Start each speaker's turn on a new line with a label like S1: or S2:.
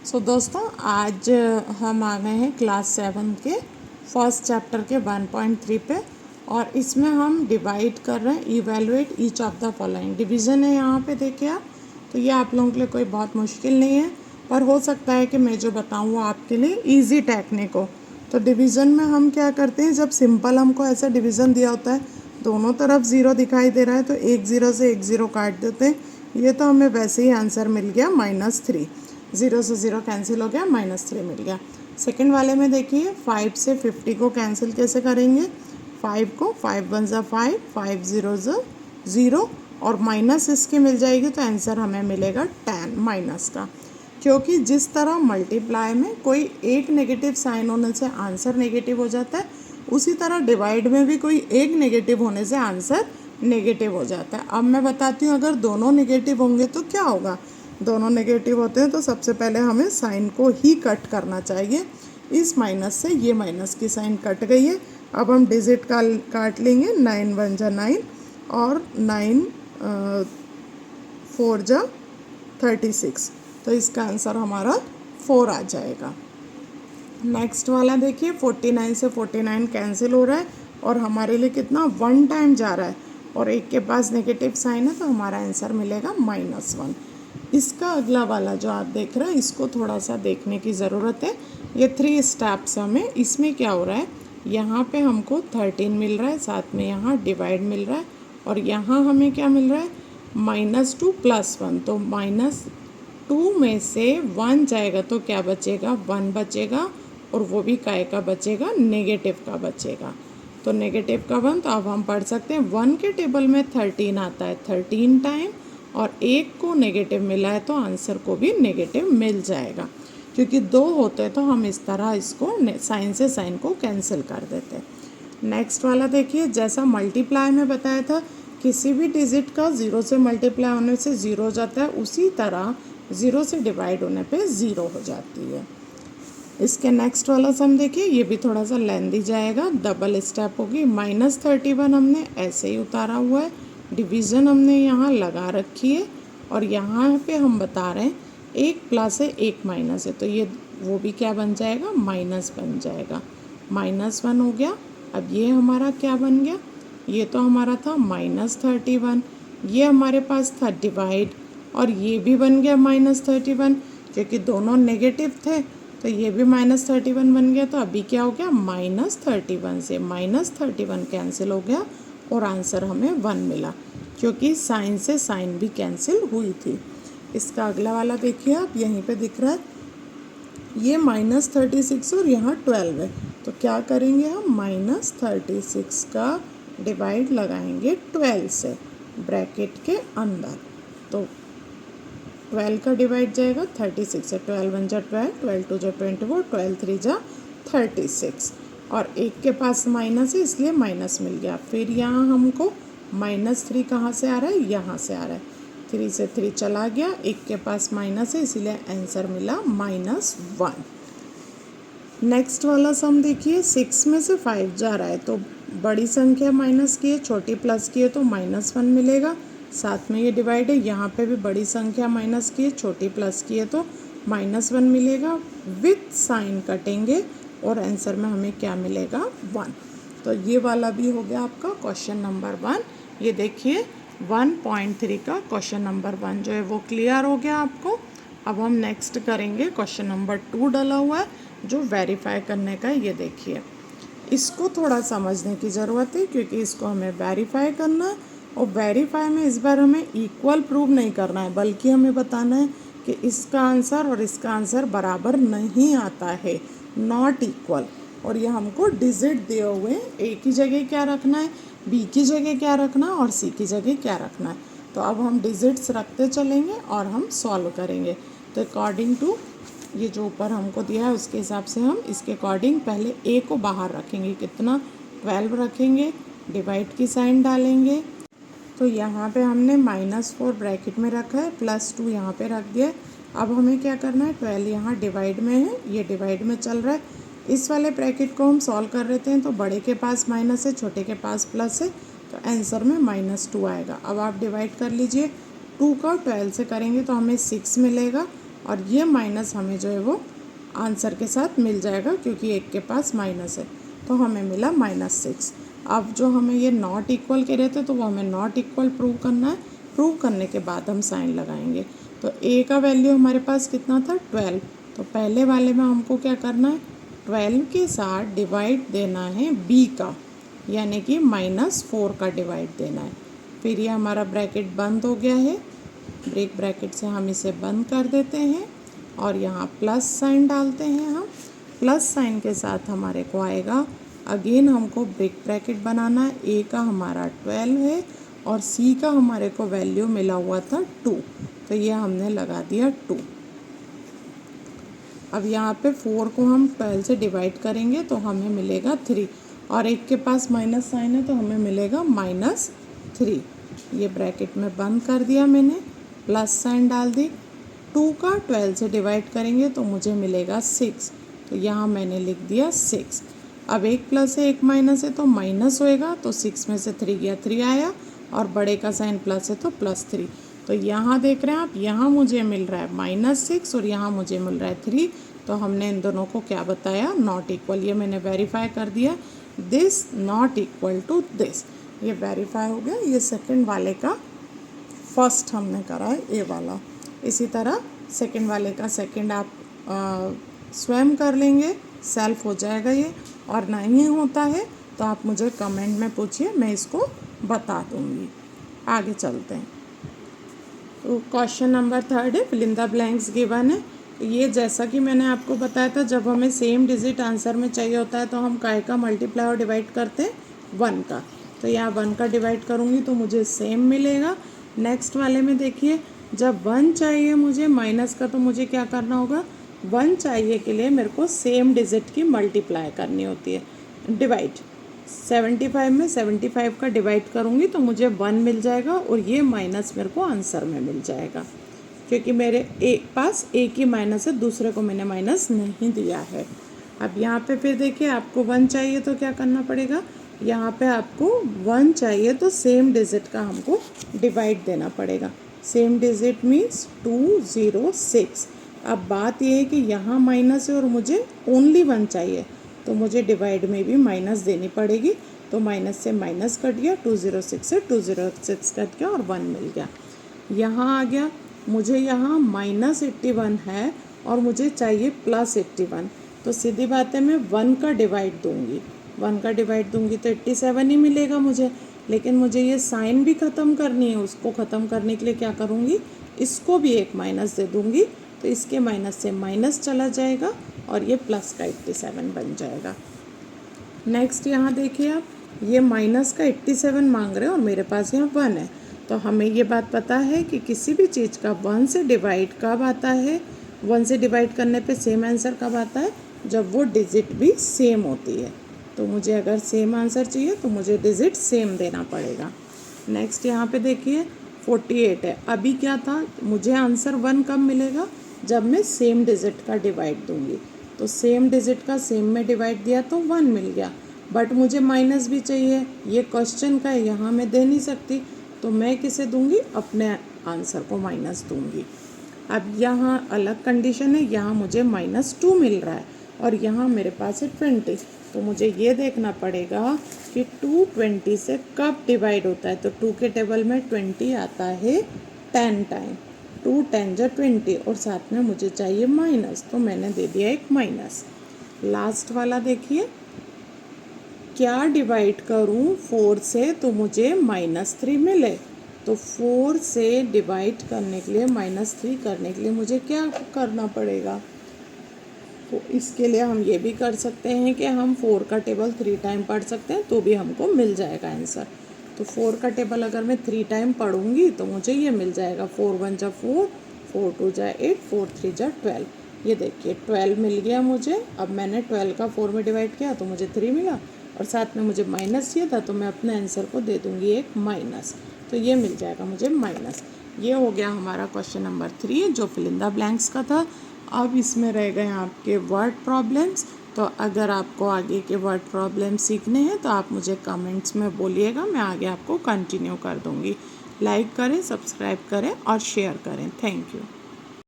S1: दोस्तों आज हम आ गए हैं क्लास 7 के फर्स्ट चैप्टर के 1.3 पे और इसमें हम डिवाइड कर रहे हैं evaluate each of the following. Division है यहाँ पे देखिए आप, तो ये आप लोगों के लिए कोई बहुत मुश्किल नहीं है, पर हो सकता है कि मैं जो बताऊँ वो आपके लिए ईजी टेक्निक हो। तो डिवीज़न में हम क्या करते हैं, जब सिंपल हमको ऐसा डिवीज़न दिया होता है, दोनों तरफ ज़ीरो दिखाई दे रहा है तो एक ज़ीरो से एक ज़ीरो काट देते हैं। ये तो हमें वैसे ही आंसर मिल गया -3। ज़ीरो से ज़ीरो कैंसिल हो गया, -3 मिल गया। सेकंड वाले में देखिए 5 से 50 को कैंसिल कैसे करेंगे। 5 को 5 1 ज़ा 5, 5 0 ज़ा 0 और माइनस इसके मिल जाएगी तो आंसर हमें मिलेगा 10 माइनस का। क्योंकि जिस तरह मल्टीप्लाई में कोई एक नेगेटिव साइन होने से आंसर नेगेटिव हो जाता है, उसी तरह डिवाइड में भी कोई एक नेगेटिव होने से आंसर नेगेटिव हो जाता है। अब मैं बताती हूँ अगर दोनों नेगेटिव होंगे तो क्या होगा। दोनों नेगेटिव होते हैं तो सबसे पहले हमें साइन को ही कट करना चाहिए। इस माइनस से ये माइनस की साइन कट गई है। अब हम डिजिट का काट लेंगे। 9 1 जा 9 और 9 4 जा 36, तो इसका आंसर हमारा 4 आ जाएगा। नेक्स्ट वाला देखिए 49 से 49 कैंसिल हो रहा है और हमारे लिए कितना 1 टाइम जा रहा है और एक के पास नेगेटिव साइन है तो हमारा आंसर मिलेगा -1। इसका अगला वाला जो आप देख रहे हैं इसको थोड़ा सा देखने की ज़रूरत है। ये 3 स्टेप्स हमें, इसमें क्या हो रहा है, यहाँ पे हमको 13 मिल रहा है, साथ में यहाँ डिवाइड मिल रहा है और यहाँ हमें क्या मिल रहा है -2 +1। तो -2 में से 1 जाएगा तो क्या बचेगा, 1 बचेगा और वो भी काय का बचेगा, नेगेटिव का बचेगा। तो नेगेटिव का 1, तो अब हम पढ़ सकते हैं 1 के टेबल में 13 आता है 13 टाइम और एक को नेगेटिव मिला है तो आंसर को भी नेगेटिव मिल जाएगा। क्योंकि 2 होते हैं तो हम इस तरह इसको साइन से साइन को कैंसिल कर देते हैं। नेक्स्ट वाला देखिए, जैसा मल्टीप्लाई में बताया था किसी भी डिजिट का 0 से मल्टीप्लाई होने से 0 हो जाता है, उसी तरह 0 से डिवाइड होने पे 0 हो जाती है। इसके नेक्स्ट वाला सम देखिए, ये भी थोड़ा सा लेंदी जाएगा, डबल स्टेप होगी। -31 हमने ऐसे ही उतारा हुआ है, डिवीज़न हमने यहाँ लगा रखी है और यहाँ पे हम बता रहे हैं एक प्लस है एक माइनस है, तो ये वो भी क्या बन जाएगा, माइनस बन जाएगा। -1 हो गया। अब ये हमारा क्या बन गया, ये तो हमारा था -31, ये हमारे पास था डिवाइड और ये भी बन गया -31, क्योंकि दोनों नेगेटिव थे तो ये भी -31 बन गया। तो अभी क्या हो गया, -31 से -31 कैंसिल हो गया और आंसर हमें 1 मिला, क्योंकि साइन से साइन भी कैंसिल हुई थी। इसका अगला वाला देखिए आप, यहीं पे दिख रहा है ये -36 और यहाँ 12 है, तो क्या करेंगे हम, -36 का डिवाइड लगाएंगे 12 से ब्रैकेट के अंदर, तो 12 का डिवाइड जाएगा 36 से, 12 1 जा 12, 12 2 जा 24, 12 3 जा 36 और एक के पास माइनस है इसलिए माइनस मिल गया। फिर यहाँ हमको -3 कहाँ से आ रहा है, यहाँ से आ रहा है, 3 से 3 चला गया, एक के पास माइनस है इसीलिए आंसर मिला -1। नेक्स्ट वाला सम देखिए, 6 में से 5 जा रहा है तो बड़ी संख्या माइनस की है, छोटी प्लस की है तो -1 मिलेगा। साथ में ये डिवाइड है, यहाँ पे भी बड़ी संख्या माइनस की है, छोटी प्लस की है तो -1 मिलेगा। विथ साइन कटेंगे और आंसर में हमें क्या मिलेगा, 1। तो ये वाला भी हो गया आपका क्वेश्चन नंबर 1। ये देखिए 1.3 का क्वेश्चन नंबर 1 जो है वो क्लियर हो गया आपको। अब हम नेक्स्ट करेंगे क्वेश्चन नंबर 2 डला हुआ है जो वेरीफाई करने का है। ये देखिए, इसको थोड़ा समझने की ज़रूरत है क्योंकि इसको हमें वेरीफाई करना है और वेरीफाई में इस बार हमें इक्वल प्रूव नहीं करना है, बल्कि हमें बताना है कि इसका आंसर और इसका आंसर बराबर नहीं आता है, नॉट इक्वल। और ये हमको डिजिट दिए हुए हैं, ए की जगह क्या रखना है, बी की जगह क्या रखना है और सी की जगह क्या रखना है। तो अब हम डिजिट्स रखते चलेंगे और हम सॉल्व करेंगे। तो अकॉर्डिंग टू ये जो ऊपर हमको दिया है उसके हिसाब से हम इसके अकॉर्डिंग पहले ए को बाहर रखेंगे, कितना 12 रखेंगे, डिवाइड की साइन डालेंगे। तो यहाँ पे हमने -4 ब्रैकेट में रखा है, +2 यहाँ पे रख दिया। अब हमें क्या करना है, 12 यहाँ डिवाइड में है, ये डिवाइड में चल रहा है। इस वाले ब्रैकेट को हम सॉल्व कर लेते हैं तो बड़े के पास माइनस है, छोटे के पास प्लस है, तो आंसर में -2 आएगा। अब आप डिवाइड कर लीजिए, 2 का 12 से करेंगे तो हमें 6 मिलेगा और ये माइनस हमें जो है वो आंसर के साथ मिल जाएगा क्योंकि एक के पास माइनस है, तो हमें मिला -6। अब जो हमें ये नॉट इक्वल कह रहे थे तो वो हमें नॉट इक्वल प्रूव करना है। प्रूव करने के बाद हम साइन लगाएंगे। तो a का वैल्यू हमारे पास कितना था 12, तो पहले वाले में हमको क्या करना है 12 के साथ डिवाइड देना है b का, यानी कि -4 का डिवाइड देना है। फिर ये हमारा ब्रैकेट बंद हो गया है, ब्रेक ब्रैकेट से हम इसे बंद कर देते हैं और यहाँ प्लस साइन डालते हैं। हम प्लस साइन के साथ हमारे को आएगा, अगेन हमको ब्रेक ब्रैकेट बनाना है। a का हमारा 12 है और c का हमारे को वैल्यू मिला हुआ था 2, तो ये हमने लगा दिया 2। अब यहाँ पे 4 को हम 12 से डिवाइड करेंगे तो हमें मिलेगा 3, और एक के पास माइनस साइन है तो हमें मिलेगा -3। ये ब्रैकेट में बंद कर दिया मैंने, प्लस साइन डाल दी। 2 का 12 से डिवाइड करेंगे तो मुझे मिलेगा 6, तो यहाँ मैंने लिख दिया 6। अब एक प्लस है एक माइनस है तो माइनस होएगा, तो 6 में से 3 गया 3 आया, और बड़े का साइन प्लस है तो +3। तो यहाँ देख रहे हैं आप, यहाँ मुझे मिल रहा है -6 और यहाँ मुझे मिल रहा है 3, तो हमने इन दोनों को क्या बताया नॉट इक्वल। ये मैंने वेरीफाई कर दिया, this not equal to this, ये वेरीफाई हो गया। ये सेकंड वाले का फर्स्ट हमने करा है ए वाला। इसी तरह सेकंड वाले का सेकंड आप स्वयं कर लेंगे, सेल्फ हो जाएगा ये। और नहीं होता है तो आप मुझे कमेंट में पूछिए, मैं इसको बता दूंगी। आगे चलते हैं। तो क्वेश्चन नंबर 3 है, fill in the blanks given है। ये जैसा कि मैंने आपको बताया था, जब हमें सेम डिजिट आंसर में चाहिए होता है तो हम काय का मल्टीप्लाई और डिवाइड करते हैं 1 का। तो यहाँ 1 का डिवाइड करूँगी तो मुझे सेम मिलेगा। नेक्स्ट वाले में देखिए, जब 1 चाहिए मुझे माइनस का, तो मुझे क्या करना होगा, 1 चाहिए के लिए मेरे को सेम डिजिट की मल्टीप्लाई करनी होती है, डिवाइड। 75 में 75 का डिवाइड करूँगी तो मुझे 1 मिल जाएगा, और ये माइनस मेरे को आंसर में मिल जाएगा क्योंकि मेरे पास एक ही माइनस है, दूसरे को मैंने माइनस नहीं दिया है। अब यहाँ पे फिर देखिए, आपको 1 चाहिए तो क्या करना पड़ेगा, यहाँ पे आपको 1 चाहिए तो सेम डिजिट का हमको डिवाइड देना पड़ेगा। Same digit means 206। अब बात ये है कि यहाँ माइनस है और मुझे ओनली 1 चाहिए, तो मुझे डिवाइड में भी माइनस देनी पड़ेगी। तो माइनस से माइनस कट गया, 206 से 206 कट गया और 1 मिल गया। यहाँ आ गया, मुझे यहाँ -81 है और मुझे चाहिए +81, तो सीधी बात है मैं 1 का डिवाइड दूंगी। 1 का डिवाइड दूंगी तो 87 ही मिलेगा मुझे, लेकिन मुझे ये साइन भी ख़त्म करनी है। उसको ख़त्म करने के लिए क्या करूँगी, इसको भी एक माइनस दे दूँगी, तो इसके माइनस से माइनस चला जाएगा और ये प्लस का 87 बन जाएगा। नेक्स्ट यहाँ देखिए आप, ये माइनस का 87 मांग रहे हैं और मेरे पास यहाँ 1 है, तो हमें ये बात पता है कि किसी भी चीज़ का 1 से डिवाइड कब आता है, 1 से डिवाइड करने पे सेम आंसर कब आता है, जब वो डिजिट भी सेम होती है। तो मुझे अगर सेम आंसर चाहिए तो मुझे डिजिट सेम देना पड़ेगा। नेक्स्ट यहाँ पे देखिए 48 है। अभी क्या था, मुझे आंसर 1 कब मिलेगा, जब मैं सेम डिजिट का डिवाइड दूंगी। तो सेम डिजिट का सेम में डिवाइड दिया तो 1 मिल गया, बट मुझे माइनस भी चाहिए। ये क्वेश्चन का है, यहाँ मैं दे नहीं सकती, तो मैं किसे दूंगी, अपने आंसर को माइनस दूंगी। अब यहाँ अलग कंडीशन है, यहाँ मुझे -2 मिल रहा है और यहाँ मेरे पास है 20, तो मुझे ये देखना पड़ेगा कि 2 20 से कब डिवाइड होता है। तो 2 के टेबल में 20 आता है 10 टाइम, 2 10 जा 20, और साथ में मुझे चाहिए माइनस, तो मैंने दे दिया एक माइनस। लास्ट वाला देखिए, क्या डिवाइड करूं 4 से तो मुझे -3 मिले। तो 4 से डिवाइड करने के लिए, -3 करने के लिए मुझे क्या करना पड़ेगा, तो इसके लिए हम ये भी कर सकते हैं कि हम 4 का टेबल 3 टाइम पढ़ सकते हैं, तो भी हमको मिल जाएगा आंसर। तो 4 का टेबल अगर मैं 3 टाइम पढ़ूंगी तो मुझे ये मिल जाएगा, 4 1 जा 4, 4 2 जा 8, 4 3 जा 12। ये देखिए 12 मिल गया मुझे। अब मैंने 12 का 4 में डिवाइड किया तो मुझे 3 मिला, और साथ में मुझे माइनस चाहिए था, तो मैं अपने आंसर को दे दूंगी एक माइनस, तो ये मिल जाएगा मुझे माइनस। ये हो गया हमारा क्वेश्चन नंबर 3 जो फिल इन द ब्लैंक्स का था। अब इसमें रह गए आपके वर्ड प्रॉब्लम्स। तो अगर आपको आगे के वर्ड प्रॉब्लम सीखने हैं तो आप मुझे कमेंट्स में बोलिएगा, मैं आगे आपको कंटिन्यू कर दूँगी। लाइक करें, सब्सक्राइब करें और शेयर करें। Thank you.